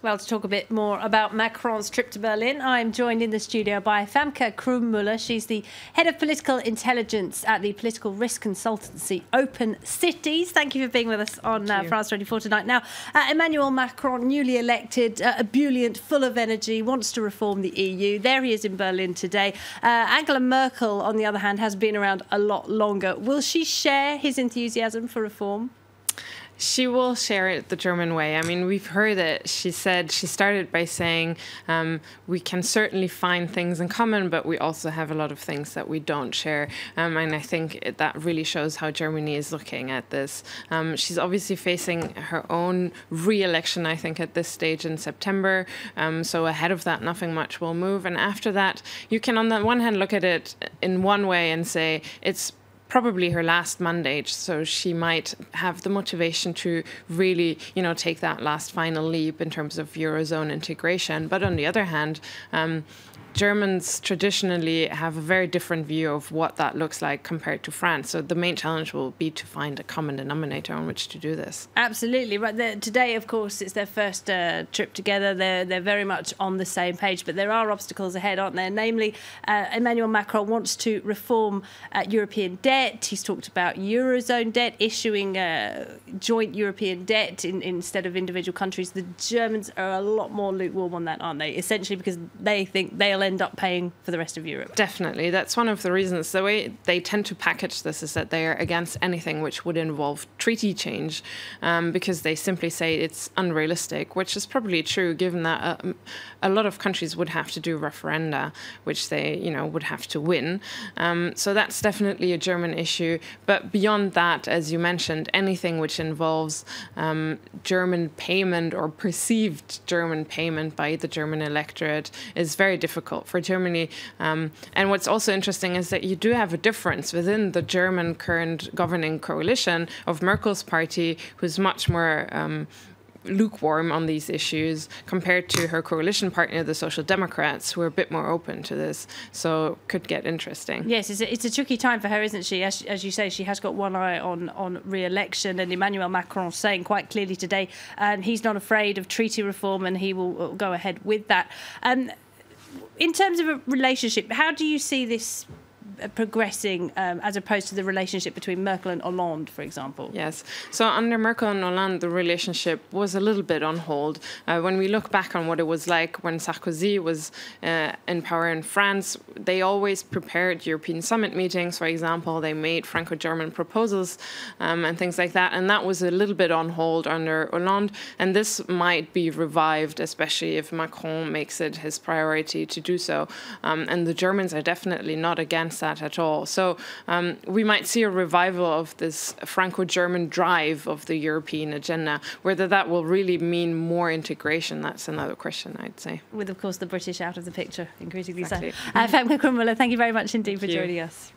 Well, to talk a bit more about Macron's trip to Berlin, I'm joined in the studio by Famke Krumbmüller. She's the head of political intelligence at the political risk consultancy Opencitiz. Thank you for being with us on France 24 tonight. Now, Emmanuel Macron, newly elected, ebullient, full of energy, wants to reform the EU. There he is in Berlin today. Angela Merkel, on the other hand, has been around a lot longer. Will she share his enthusiasm for reform? She will share it the German way. I mean, we've heard it. She started by saying, we can certainly find things in common, but we also have a lot of things that we don't share. And I think that really shows how Germany is looking at this. She's obviously facing her own re-election, I think, at this stage in September. So ahead of that, nothing much will move. And after that, you can, on the one hand, look at it in one way and say it's probably her last mandate, so she might have the motivation to really, take that last final leap in terms of Eurozone integration. But on the other hand, Germans traditionally have a very different view of what that looks like compared to France. So the main challenge will be to find a common denominator on which to do this. Absolutely. Right. Today, of course, it's their first trip together. They're very much on the same page, but there are obstacles ahead, aren't there? Namely, Emmanuel Macron wants to reform European debt. He's talked about Eurozone debt, issuing joint European debt instead of individual countries. The Germans are a lot more lukewarm on that, aren't they? Essentially because they think they'll end up paying for the rest of Europe. Definitely. That's one of the reasons. The way they tend to package this is that they are against anything which would involve treaty change, because they simply say it's unrealistic, which is probably true given that a lot of countries would have to do referenda, which they, would have to win. So that's definitely a German issue. But beyond that, as you mentioned, anything which involves German payment or perceived German payment by the German electorate is very difficult for Germany. And what's also interesting is that you do have a difference within the German current governing coalition of Merkel's party, who's much more lukewarm on these issues compared to her coalition partner, the Social Democrats, who are a bit more open to this. So could get interesting. Yes, it's a tricky time for her, isn't she? As you say, she has got one eye on re-election, and Emmanuel Macron saying quite clearly today he's not afraid of treaty reform and he will go ahead with that. In terms of a relationship, how do you see this progressing as opposed to the relationship between Merkel and Hollande, for example? Yes. So under Merkel and Hollande, the relationship was a little bit on hold. When we look back on what it was like when Sarkozy was in power in France, they always prepared European summit meetings, for example. They made Franco-German proposals and things like that. And that was a little bit on hold under Hollande. And this might be revived, especially if Macron makes it his priority to do so. And the Germans are definitely not against that at all. So we might see a revival of this Franco-German drive of the European agenda. Whether that will really mean more integration, that's another question, I'd say. With, of course, the British out of the picture, increasingly exactly. so. Famke Krumbmüller, thank you very much indeed for joining us.